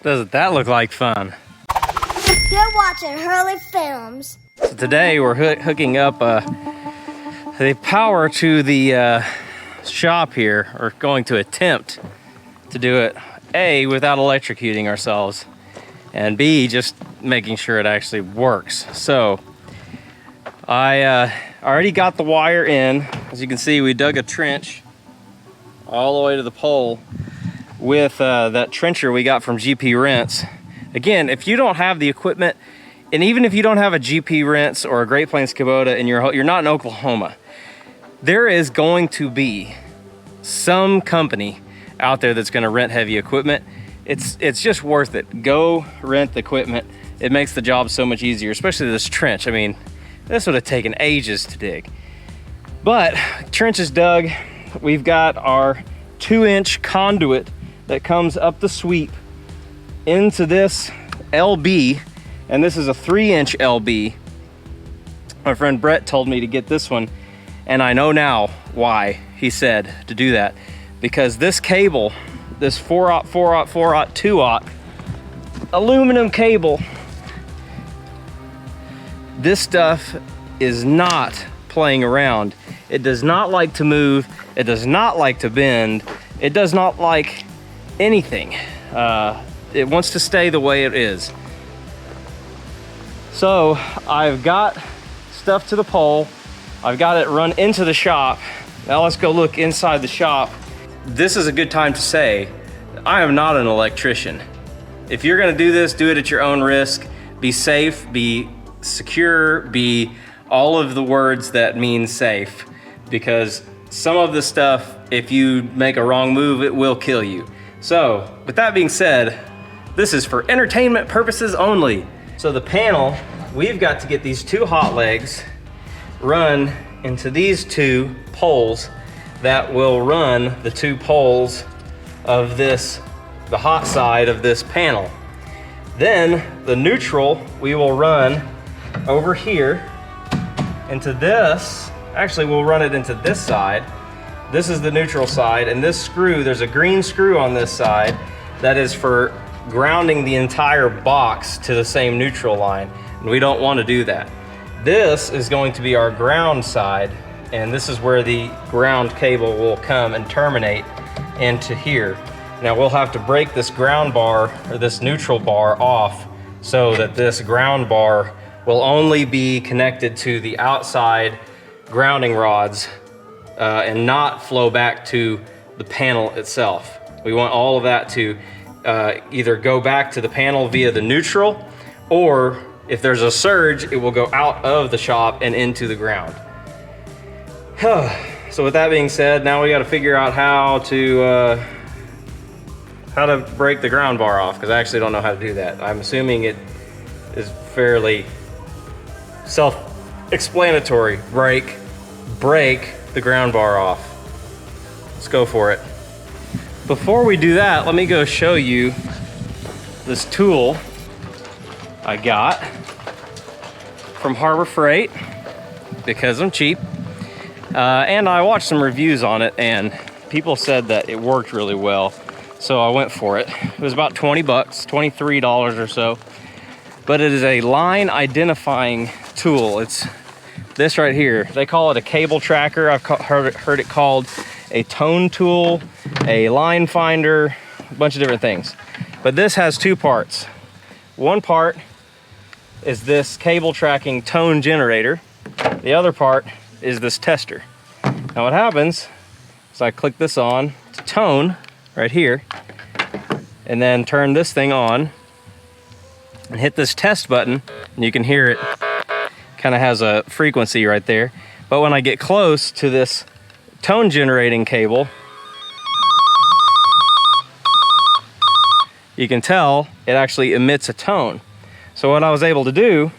Doesn't that look like fun? You're watching Hurley Films. So today we're hooking up the power to the shop here, or going to attempt to do it, A, without electrocuting ourselves, and B, just making sure it actually works. So I already got the wire in. As you can see, we dug a trench all the way to the pole with that trencher we got from GP Rents. Again, if you don't have the equipment, and even if you don't have a GP Rents or a Great Plains Kubota and you're not in Oklahoma, there is going to be some company out there that's going to rent heavy equipment. It's just worth it. Go rent the equipment. It makes the job so much easier, especially this trench. I mean, this would have taken ages to dig. But trench is dug. We've got our 2-inch conduit that comes up the sweep into this LB, and this is a 3-inch LB. My friend Brett told me to get this one, and I know now why he said to do that. Because this cable, this 4/0, 4/0, 4/0, 2/0 aluminum cable, this stuff is not playing around. It does not like to move. It does not like to bend. It does not like anything. It wants to stay the way it is. So I've got stuff to the pole. I've got it run into the shop. Now let's go look inside the shop. This is a good time to say, I am not an electrician. If you're gonna do this, do it at your own risk. Be safe, be secure, be all of the words that mean safe. Because some of the stuff, if you make a wrong move, it will kill you. So, with that being said, this is for entertainment purposes only. So the panel, we've got to get these 2 hot legs run into these 2 poles that will run the 2 poles of this, the hot side of this panel. Then the neutral, we will run over here into this. Actually, we'll run it into this side. This is the neutral side, and this screw, there's a green screw on this side that is for grounding the entire box to the same neutral line, and we don't want to do that. This is going to be our ground side, and this is where the ground cable will come and terminate into here. Now we'll have to break this ground bar, or this neutral bar, off so that this ground bar will only be connected to the outside grounding rods and not flow back to the panel itself. We want all of that to either go back to the panel via the neutral, or if there's a surge, it will go out of the shop and into the ground. So with that being said, now we got to figure out how to break the ground bar off, because I actually don't know how to do that. I'm assuming it is fairly self-explanatory. Break the ground bar off. Let's go for it. Before we do that, let me go show you this tool I got from Harbor Freight, because I'm cheap. And I watched some reviews on it, and people said that it worked really well. So I went for it. It was about 20 bucks, $23 or so. But it is a line identifying tool. It's this right here. They call it a cable tracker. I've heard it called a tone tool, a line finder, a bunch of different things. But this has 2 parts. One part is this cable tracking tone generator. The other part is this tester. Now what happens is I click this on to tone right here, and then turn this thing on and hit this test button, and you can hear it kind of has a frequency right there. But when I get close to this tone generating cable, you can tell it actually emits a tone. So what I was able to do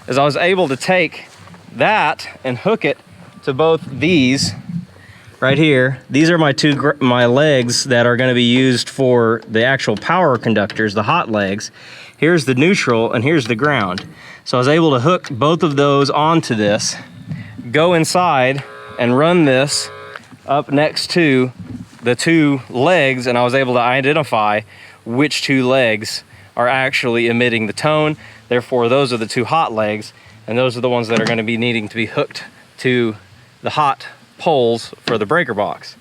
is I was able to take that and hook it to both these right here. These are my legs that are going to be used for the actual power conductors, the hot legs. Here's the neutral and here's the ground. So I was able to hook both of those onto this, go inside and run this up next to the 2 legs, and I was able to identify which two legs are actually emitting the tone. Therefore, those are the two hot legs, and those are the ones that are going to be needing to be hooked to the hot poles for the breaker box.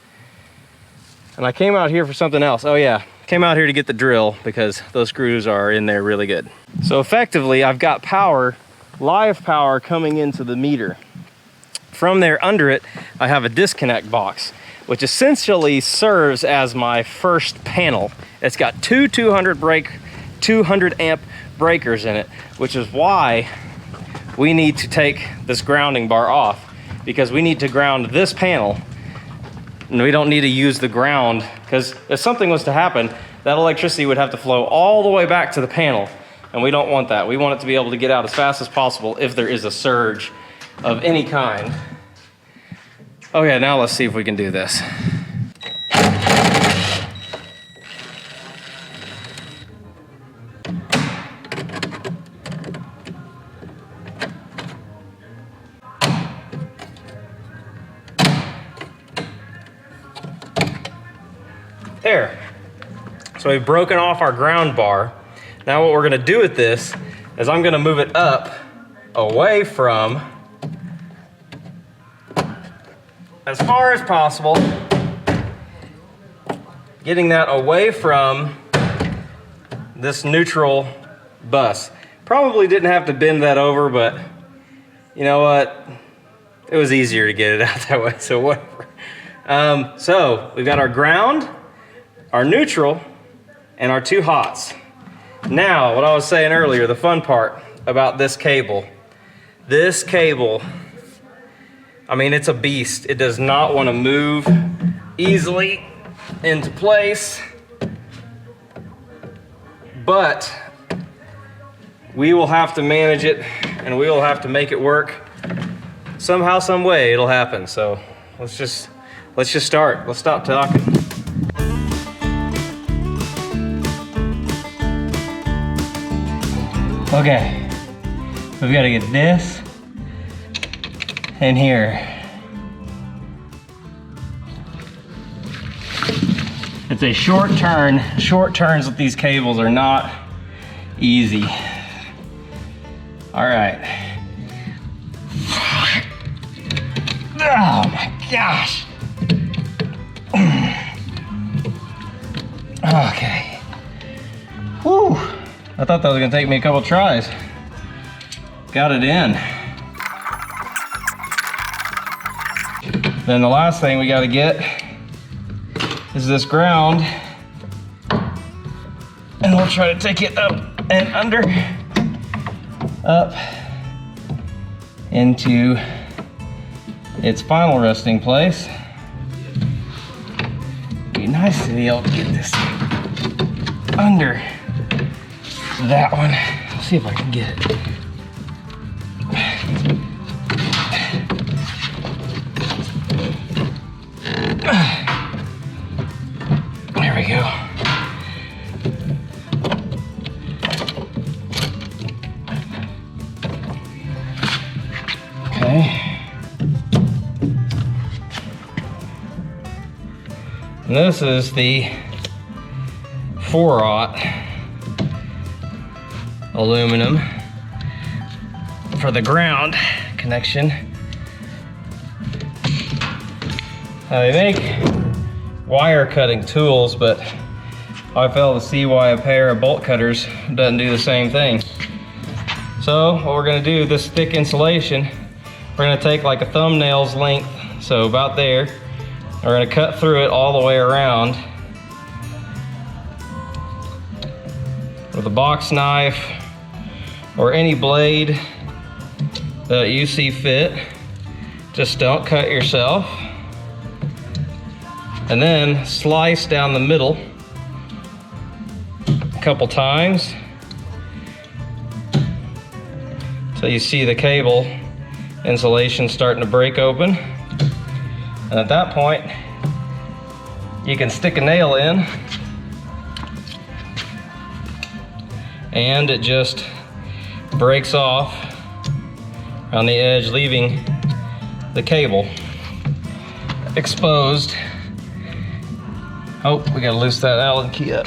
And I came out here for something else. Oh yeah, came out here to get the drill because those screws are in there really good. So effectively, I've got power, live power coming into the meter. From there, under it, I have a disconnect box, which essentially serves as my first panel. It's got two 200 amp breakers in it, which is why we need to take this grounding bar off, because we need to ground this panel, and we don't need to use the ground, because if something was to happen, that electricity would have to flow all the way back to the panel, and we don't want that. We want it to be able to get out as fast as possible if there is a surge of any kind. Okay, now let's see if we can do this. There. So we've broken off our ground bar. Now what we're gonna do with this is I'm gonna move it up away from, as far as possible, getting that away from this neutral bus. Probably didn't have to bend that over, but you know what? It was easier to get it out that way, so whatever. So we've got our ground, our neutral, and our two hots. Now, what I was saying earlier, the fun part about this cable. This cable, I mean, it's a beast. It does not want to move easily into place, but we will have to manage it, and we will have to make it work. Somehow, some way, it'll happen. So let's just start. Let's stop talking. Okay, we've got to get this in here. It's a short turn. Short turns with these cables are not easy. All right. Oh my gosh. Okay. Whew. I thought that was gonna take me a couple tries. Got it in. Then the last thing we gotta get is this ground. And we'll try to take it up and under, up into its final resting place. Be nice to be able to get this under that one. Let's see if I can get it. There we go. Okay. And this is the 4-aught aluminum for the ground connection. They make wire cutting tools, but I fail to see why a pair of bolt cutters doesn't do the same thing. So what we're gonna do, this thick insulation, we're gonna take like a thumbnail's length, so about there. We're gonna cut through it all the way around with a box knife or any blade that you see fit. Just don't cut yourself. And then slice down the middle a couple times till you see the cable insulation starting to break open. And at that point, you can stick a nail in and it just breaks off on the edge, leaving the cable exposed. Oh, we gotta loose that Allen key up.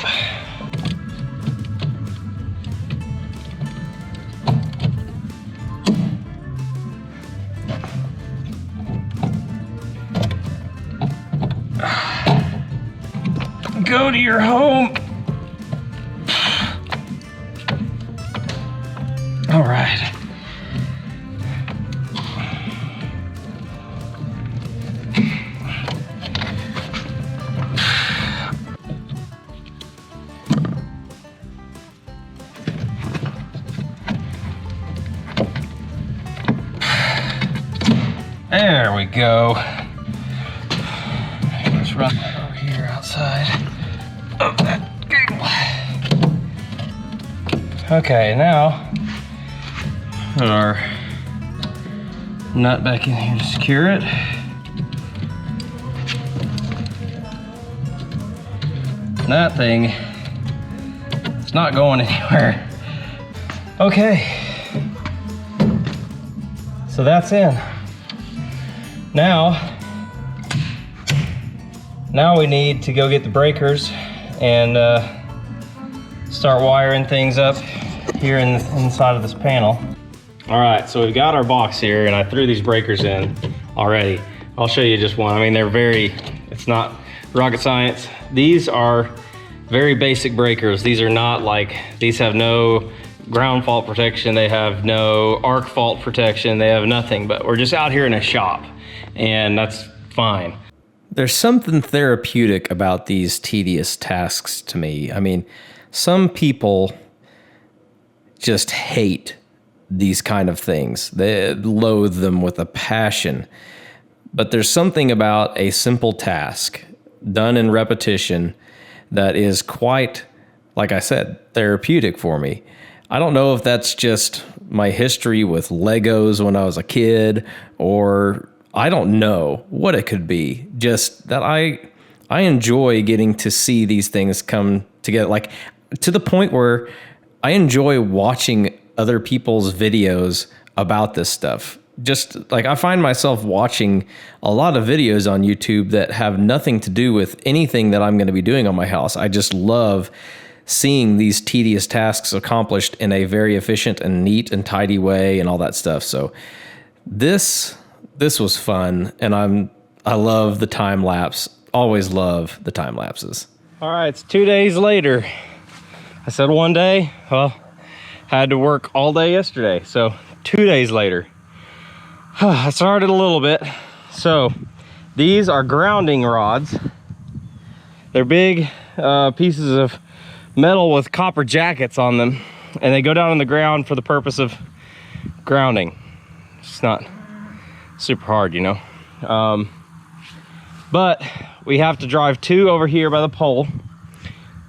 go to your home. All right. There we go. Let's run that over here outside of that gable. Okay, now put our nut back in here to secure it. That thing is not going anywhere. Okay, so that's in. Now we need to go get the breakers and start wiring things up here inside of this panel. All right, so we've got our box here and I threw these breakers in already. I'll show you just one. I mean, it's not rocket science. These are very basic breakers. These are not like, these have no ground fault protection. They have no arc fault protection. They have nothing, but we're just out here in a shop and that's fine. There's something therapeutic about these tedious tasks to me. I mean, some people just hate these kind of things. They loathe them with a passion. But there's something about a simple task done in repetition that is quite, like I said, therapeutic for me. I don't know if that's just my history with Legos when I was a kid, or I don't know what it could be. Just that I enjoy getting to see these things come together, like to the point where I enjoy watching other people's videos about this stuff. Just like I find myself watching a lot of videos on YouTube that have nothing to do with anything that I'm going to be doing on my house. I just love seeing these tedious tasks accomplished in a very efficient and neat and tidy way and all that stuff. So this was fun, and I love the time lapse. Always love the time lapses. All right, it's 2 days later. I said one day, well, had to work all day yesterday. So 2 days later, I started a little bit. So these are grounding rods. They're big pieces of metal with copper jackets on them, and they go down in the ground for the purpose of grounding. It's not super hard, you know. But we have to drive two over here by the pole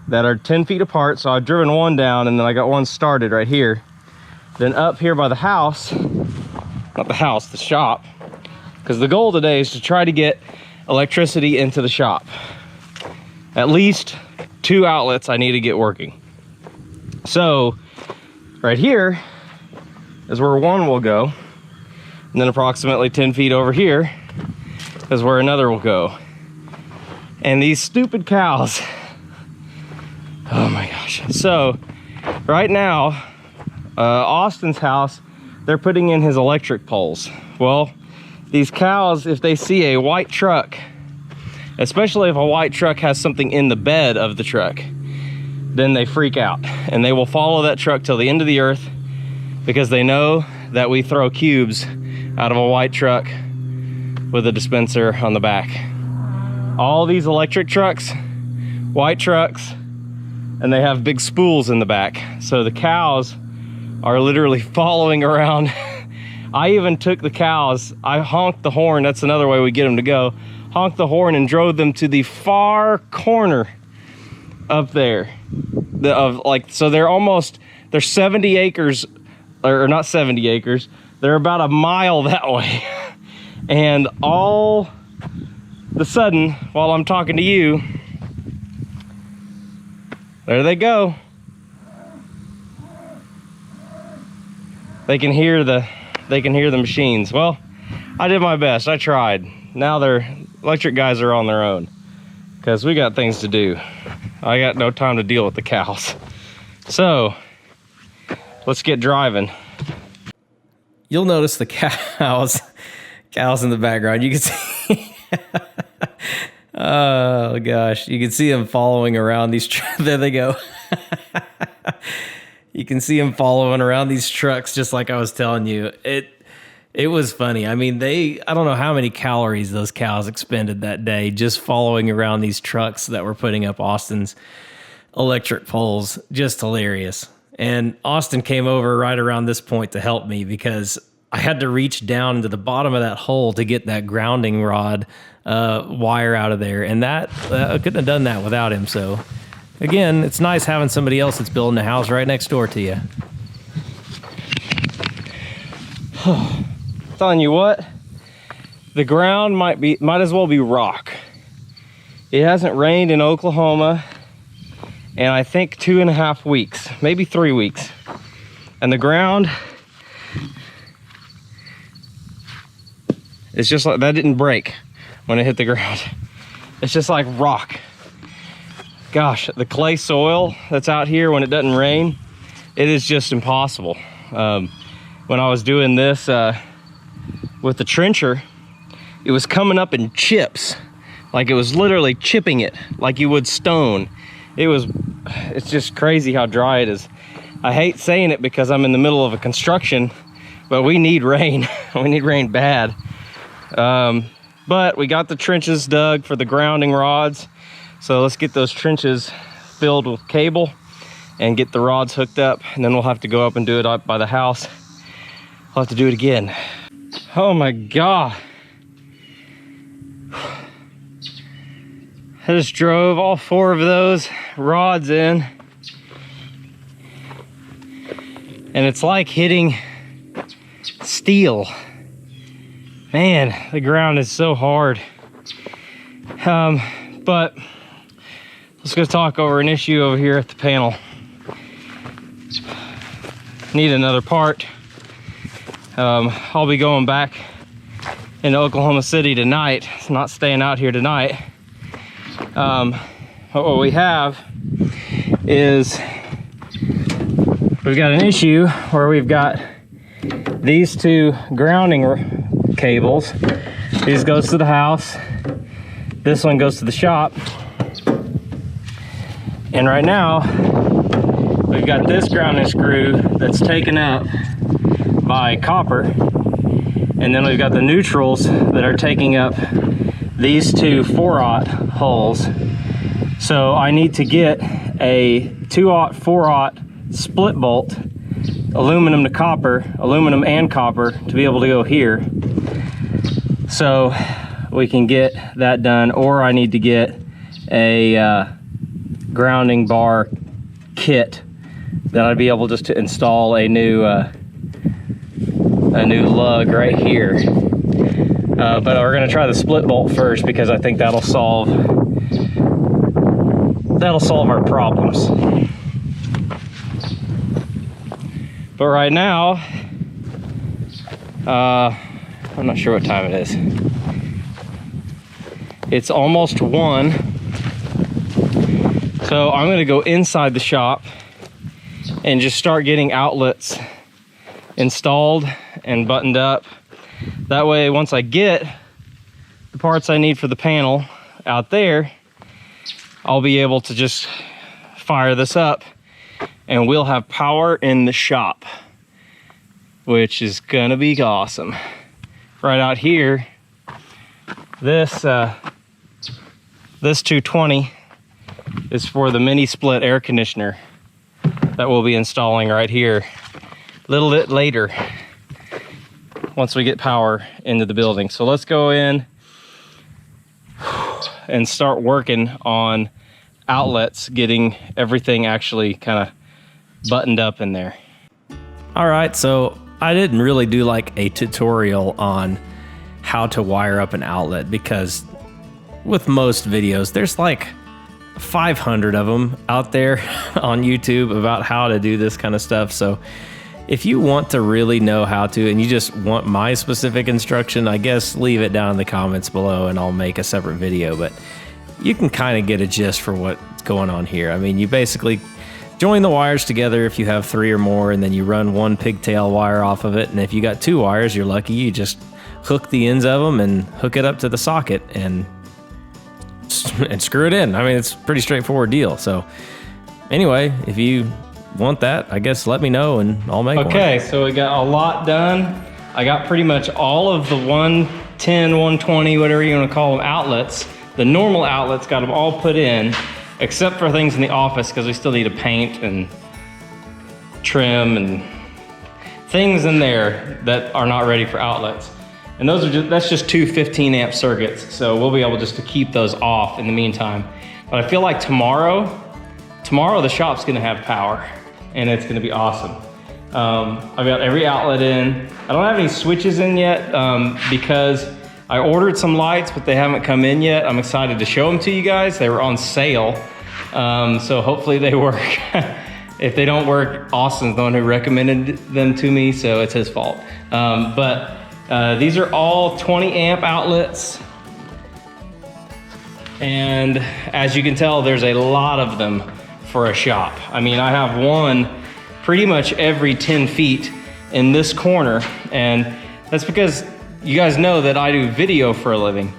that are 10 feet apart. So I've driven one down and then I got one started right here. Then up here by the house, not the house, the shop, because the goal today is to try to get electricity into the shop. At least 2 outlets I need to get working. So right here is where one will go. And then approximately 10 feet over here is where another will go. And these stupid cows, oh my gosh. So right now, Austin's house, they're putting in his electric poles. Well, these cows, if they see a white truck, especially if a white truck has something in the bed of the truck, then they freak out and they will follow that truck till the end of the earth, because they know that we throw cubes out of a white truck with a dispenser on the back. All these electric trucks, white trucks, and they have big spools in the back. So the cows are literally following around. I even took the cows, I honked the horn, that's another way we get them to go, honked the horn and drove them to the far corner up there. So they're 70 acres, or not 70 acres, they're about a mile that way. And all of a sudden, while I'm talking to you, there they go. They can hear the machines. Well, I did my best, I tried. Now their electric guys are on their own, because we got things to do. I got no time to deal with the cows. So let's get driving. You'll notice the cows in the background. You can see Oh gosh, you can see them following around these. There they go. You can see them following around these trucks, just like I was telling you. It was funny. I mean, I don't know how many calories those cows expended that day just following around these trucks that were putting up Austin's electric poles. Just hilarious. And Austin came over right around this point to help me because I had to reach down into the bottom of that hole to get that grounding rod wire out of there. And that I couldn't have done that without him. So again, it's nice having somebody else that's building a house right next door to you. Telling you what, the ground might as well be rock. It hasn't rained in Oklahoma in I think 2.5 weeks, maybe 3 weeks. And the ground, it's just like, that didn't break when it hit the ground. It's just like rock. Gosh, the clay soil that's out here when it doesn't rain, it is just impossible. When I was doing this with the trencher, it was coming up in chips. Like it was literally chipping it like you would stone. It's just crazy how dry it is. I hate saying it because I'm in the middle of a construction, but we need rain. We need rain bad. But we got the trenches dug for the grounding rods. So let's get those trenches filled with cable and get the rods hooked up, and then we'll have to go up and do it up by the house. I'll have to do it again. Oh my God. I just drove all 4 of those rods in, and it's like hitting steel. Man, the ground is so hard. But let's go talk over an issue over here at the panel. Need another part. I'll be going back into Oklahoma City tonight. It's not staying out here tonight. What we have is we've got an issue where we've got these 2 grounding cables. These goes to the house. This one goes to the shop. And right now, we've got this grounding screw that's taken up by copper. And then we've got the neutrals that are taking up these 2 4/0 holes. So I need to get a 2/0 4/0 split bolt, aluminum to copper, aluminum and copper, to be able to go here. So we can get that done, or I need to get a grounding bar kit that I'd be able just to install a new lug right here. But we're gonna try the split bolt first because I think that'll solve our problems. But right now, I'm not sure what time it is. It's almost 1. So I'm gonna go inside the shop and just start getting outlets installed and buttoned up. That way, once I get the parts I need for the panel out there, I'll be able to just fire this up and we'll have power in the shop, which is gonna be awesome. Right out here, this 220 is for the mini split air conditioner that we'll be installing right here a little bit later once we get power into the building. So let's go in and start working on outlets, getting everything actually kind of buttoned up in there. All right, so I didn't really do like a tutorial on how to wire up an outlet because with most videos, there's like 500 of them out there on YouTube about how to do this kind of stuff. So if you want to really know how to, and you just want my specific instruction, I guess leave it down in the comments below and I'll make a separate video, but you can kind of get a gist for what's going on here. I mean, you basically join the wires together if you have 3 or more, and then you run 1 pigtail wire off of it. And if you got 2 wires, you're lucky. You just hook the ends of them and hook it up to the socket and and screw it in. I mean, it's a pretty straightforward deal. So anyway, if you want that, I guess let me know and I'll make one. Okay, so we got a lot done. I got pretty much all of the 110, 120, whatever you want to call them, outlets. The normal outlets, got them all put in, except for things in the office because we still need to paint and trim and things in there that are not ready for outlets. And that's just two 15 amp circuits. So we'll be able just to keep those off in the meantime. But I feel like tomorrow the shop's gonna have power and it's gonna be awesome. I've got every outlet in. I don't have any switches in yet because I ordered some lights, but they haven't come in yet. I'm excited to show them to you guys. They were on sale. So hopefully they work. If they don't work, Austin's the one who recommended them to me, so it's his fault. But these are all 20 amp outlets. And as you can tell, there's a lot of them for a shop. I mean, I have one pretty much every 10 feet in this corner. And that's because you guys know that I do video for a living.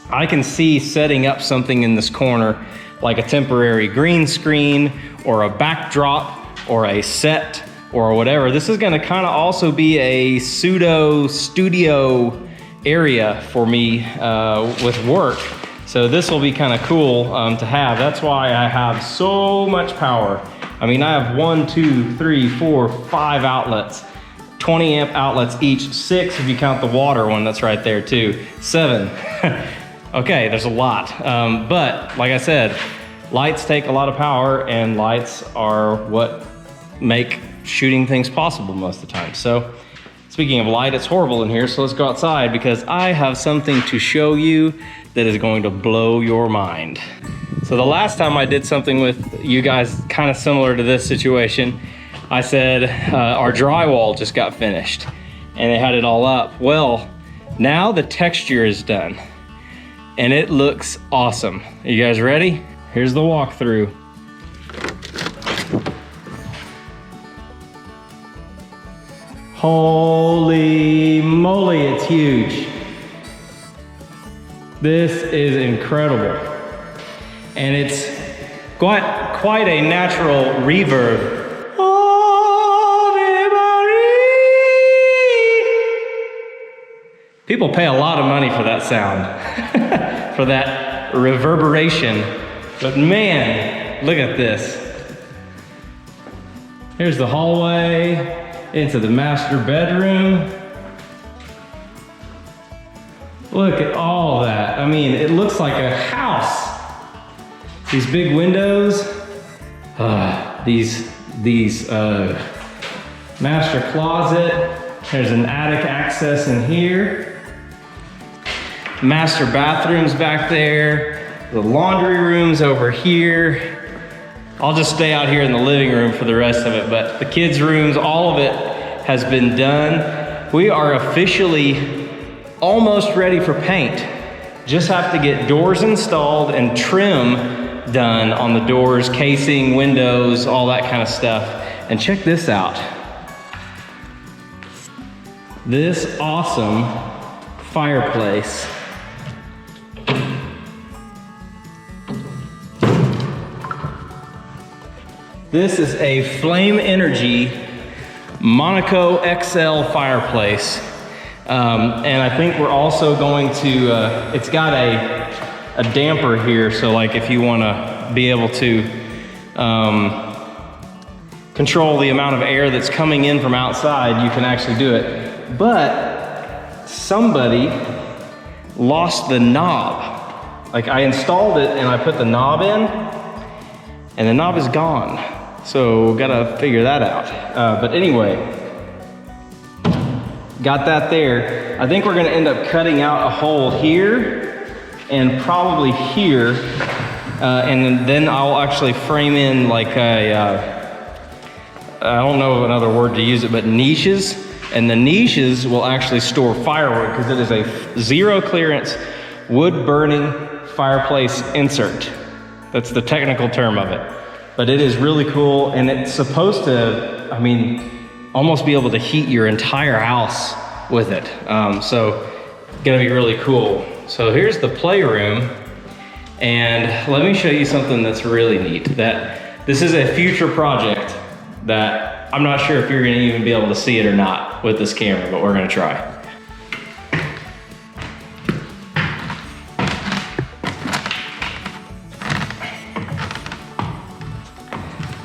I can see setting up something in this corner, like a temporary green screen or a backdrop or a set or whatever. This is gonna kind of also be a pseudo studio area for me with work. So this will be kind of cool to have. That's why I have so much power. I mean, I have 1, 2, 3, 4, 5 outlets, 20 amp outlets each, 6 if you count the water one that's right there too, 7. Okay, there's a lot. But like I said, lights take a lot of power and lights are what make shooting things possible most of the time. So speaking of light, it's horrible in here, so let's go outside because I have something to show you that is going to blow your mind. So the last time I did something with you guys kind of similar to this situation, I said our drywall just got finished and they had it all up. Well, now the texture is done and it looks awesome. Are you guys ready? Here's the walkthrough. Holy moly, it's huge. This is incredible. And it's quite a natural reverb. People pay a lot of money for that sound, for that reverberation. But man, look at this. Here's the hallway into the master bedroom. Look at all that. I mean, it looks like a house. These big windows, these master closet. There's an attic access in here. Master bathrooms back there. The laundry room's over here. I'll just stay out here in the living room for the rest of it, but the kids' rooms, all of it has been done. We are officially almost ready for paint. Just have to get doors installed and trim done on the doors, casing, windows, all that kind of stuff. And check this out. This awesome fireplace. This is a Flame Energy Monaco XL fireplace. And I think we're also going to, it's got a damper here. So like if you wanna be able to control the amount of air that's coming in from outside, you can actually do it. But somebody lost the knob. Like I installed it and I put the knob in and the knob is gone. So gotta figure that out. But anyway, got that there. I think we're gonna end up cutting out a hole here and probably here. And then I'll actually frame in like I don't know another word to use it, but niches. And the niches will actually store firewood because it is a zero clearance wood burning fireplace insert. That's the technical term of it. But it is really cool, and it's supposed to, I mean, almost be able to heat your entire house with it. So, gonna be really cool. So here's the playroom. And let me show you something that's really neat. That this is a future project that I'm not sure if you're gonna even be able to see it or not with this camera, but we're gonna try.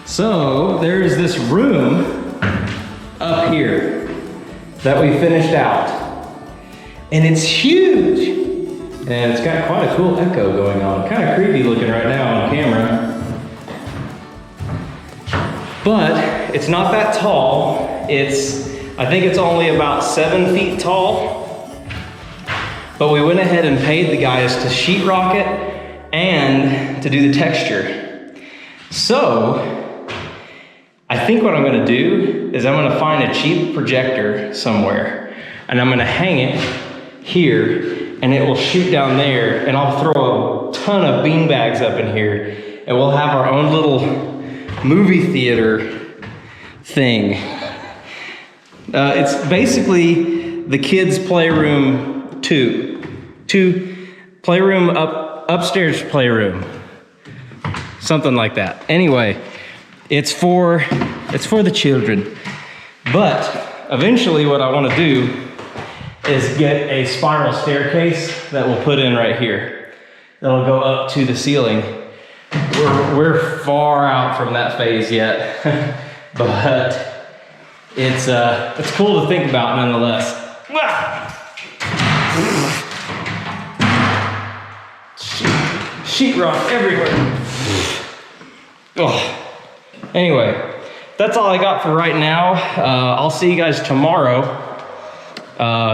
So there's this room up here that we finished out, and it's huge, and it's got quite a cool echo going on. Kind of creepy looking right now on camera, but it's not that tall. I think it's only about 7 feet tall, but we went ahead and paid the guys to sheetrock it and to do the texture. So I think what I'm gonna do is I'm gonna find a cheap projector somewhere, and I'm gonna hang it here, and it will shoot down there, and I'll throw a ton of beanbags up in here, and we'll have our own little movie theater thing. It's basically the kids' playroom two playroom upstairs playroom, something like that. Anyway. It's for the children. But eventually what I want to do is get a spiral staircase that we'll put in right here. That'll go up to the ceiling. We're far out from that phase yet, but it's cool to think about nonetheless. Sheetrock everywhere. Oh. Anyway, that's all I got for right now. I'll see you guys tomorrow.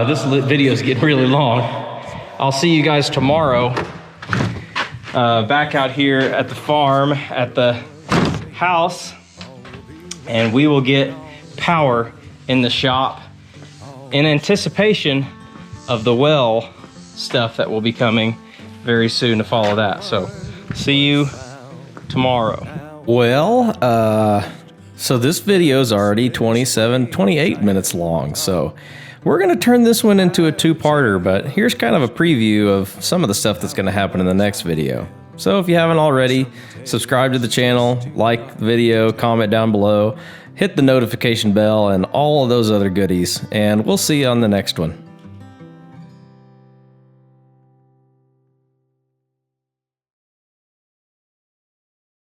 This video is getting really long. I'll see you guys tomorrow back out here at the farm, at the house, and we will get power in the shop in anticipation of the well stuff that will be coming very soon to follow that. So see you tomorrow. Well, so this video is already 28 minutes long, so we're going to turn this one into a two-parter, but here's kind of a preview of some of the stuff that's going to happen in the next video. So if you haven't already, subscribe to the channel, like the video, comment down below, hit the notification bell, and all of those other goodies, and we'll see you on the next one.